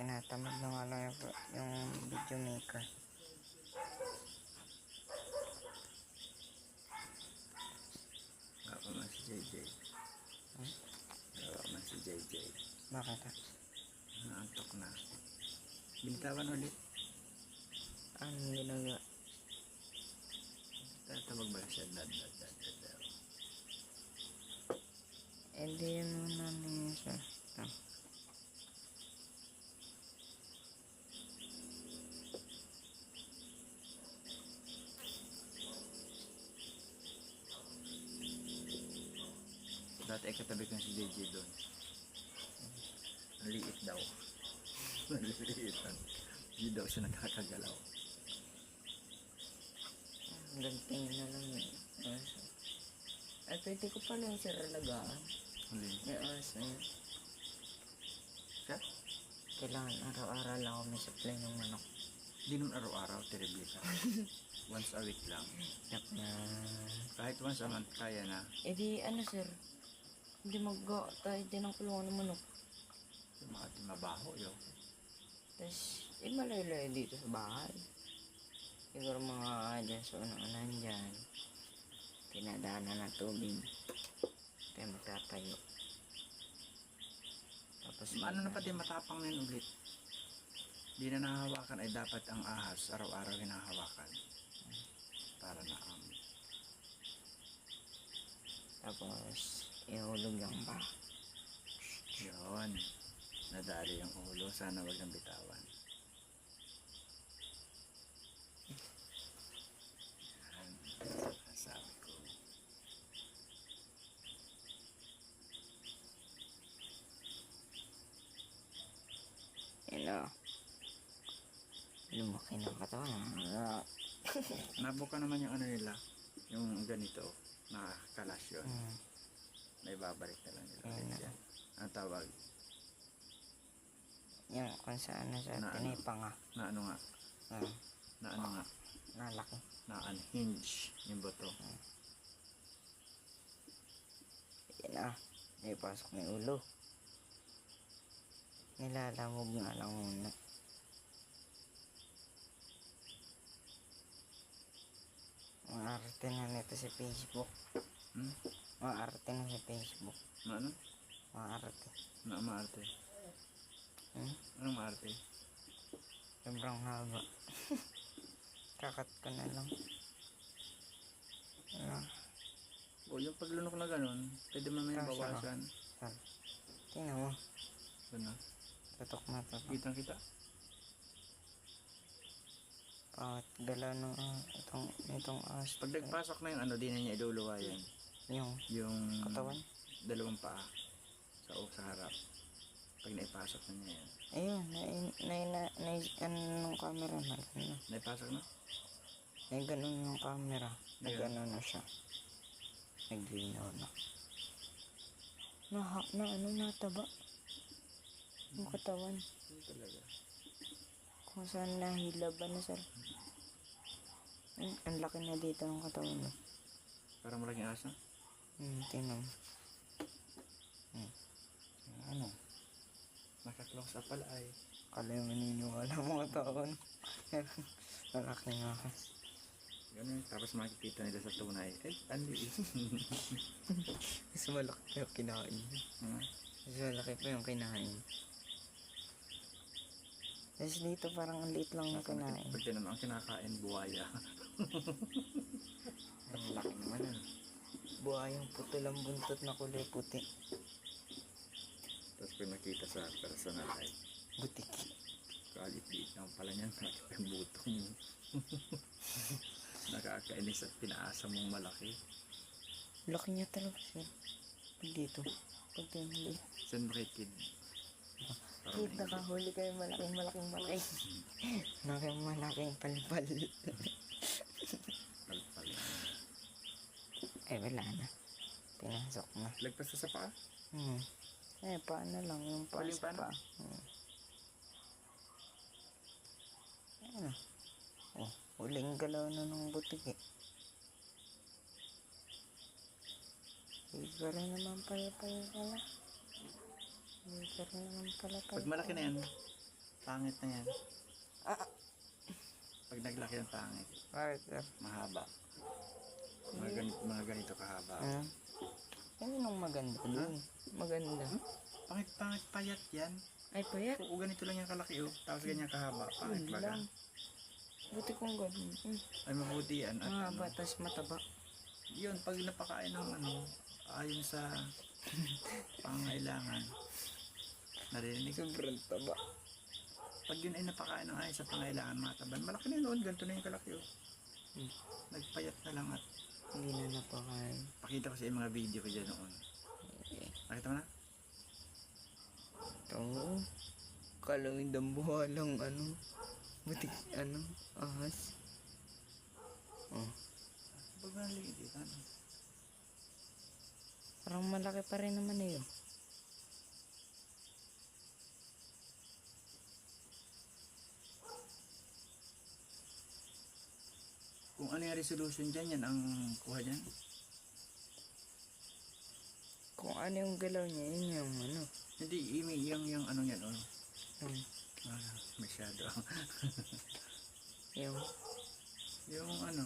Tinatamad na nga lang yung video maker. Ako man si JJ. Ako man si JJ. Bakit ha? Naantok na. Binitawan ulit. Anong ginagawa? Tatawag ba siya? Dad. Hindi yun muna niya siya. Ito. Dati ay katabi ko si JJ doon. Ang liit daw. Ang liit. Hindi daw siya nakakagalaw. Ganting na lang yun. Ay, pwede ko pala yung sir alagaan. May oras na yun. Siya? Kailangan araw-araw lang ako may supply ng manok. Hindi naman araw-araw, terrible ka. Once a week lang. Yak na. Kahit once a month, kaya na. Eh di ano sir? Hindi tayo din ang kulungan ng manok. Yung mga mabaho yun. Tapos, malayo-layo dito sa bahay. Siguro mga dyan sa unang-unan dyan. Tinadaanan ng tubig. Tayo magtatayo. Tapos, Ano na pati matapang na yun ulit. Di na nahahawakan ay dapat ang ahas araw-araw hinahawakan. Para na Tapos, ihulog lang ba? Yun. Nadali yung ulo. Sana wag nang bitawan. Yan. Sabi ko. Hello. Lumaki ng katawan. Nabuka naman yung ano nila. Yung ganito. Nakakalas yun. May babalik na lang nila. Yan. Ang tawag. Yung kung saan na siya Na ano? tinipang Na ano nga. Na ano nga. Nalaki. Na unhinge yung buto. Yan na. May pasok na yung ulo. Nilalamog nga lang muna. Maarte na nito si Facebook. Maarte na si Facebook. Na ano? Maarte. Na maarte. Anong maarte? Sobrang haba. Kakat ko na lang. O yung paglunok na ganun, pwede mo may bawasan. Tingnan mo. Ano? Tutok na tutok. Kitang kita. Bawat galaw ng itong as. Pag nagpasok na yung ano, di na niya iluluwa yan. Yung katawan? Dalawang paa. Sa harap. Pag naipasok na niya yan. Ayun, ano ng camera na. Naipasok na? May ganun ng camera. Nag-ano na siya. Naglinaw na. Nataba. Yung katawan. Hindi talaga. Kung saan nahilaban na sir. Ang laki na dito ng katawan mo. Parang malaking asa? Tingnan mo. Ano? Naka-close up pala ay. Kala yung maniniwala mga taon. Malaki nga ka. Ganun. Tapos makikita nila sa tunay. Ang liit. Mas malaki pa yung kinain. Mas malaki pa yung kinain. Tapos dito parang ang liit lang na kinain. Pag naman ang kinakain, buhaya. Ang laki naman buhayang putol ang buntot na kulay puti. Tapos pag nakita sa personal ay Butik. kalit-liit lang pala niyan. Nakita yung buto mo. Nakakainis at pinaasa mong malaki. Laki niya talaga sir. Pag dito. Pag tinuli. Saan mo kay kid? Kid, nakahuli kayo malaking. Malaking palpal. Palpal. Wala na. Pinasok na. Lagpas sa paa? Paano lang yung paa Huling sa paano? paa. Ayan huling galaw na ng butik Iba rin naman pala. Pag malaki na yan, Pangit na yan. Ah, Pag naglaki ang pangit, bakit sir? mahaba. Mga ganito kahaba. Ah. Ano nung maganda dun? Maganda. Pangit payat yan. Ay, payat. Oo, ganito lang yung kalaki oh. Tapos ganyan kahaba. Pangit Yun baga. lang. Buti kong ganun. Ay mabuti yan. At Mahaba, tas mataba. yun, pag napakain ng ayon sa pangailangan. Narinig ko. Sobrang taba. Pag yun ay napakain ng ayon sa pangailangan mataban. Malaki na yun, ganito na yung kalaki oh. Nagpayat na lang at Hindi na napakain. pakita ko sa mga video ko dyan noon. Okay. Nakita mo na? Ito. Kalawin dambuhalang butik ahas. Oh. Pag naliit dito, Parang malaki pa rin naman eh. Kung ano yung resolution dyan, yan ang kuha dyan. Kung ano yung galaw niya, yun yung Hindi, yung ano yan, oh. Hmm. Masyado. Yung, yung ano,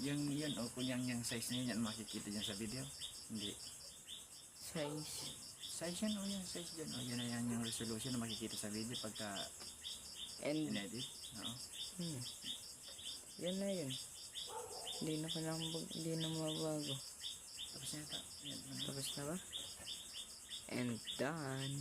yan, oh, kung yung size na yan, makikita dyan sa video. Hindi. size. Size yan, oh, yan, size dyan. Oh, yan na yan yung resolution na makikita sa video pagka And, in-edit. Oo. Yan na yun. Hindi na mabago. Tapos yata. Yan, ano. Tapos na ba? And done.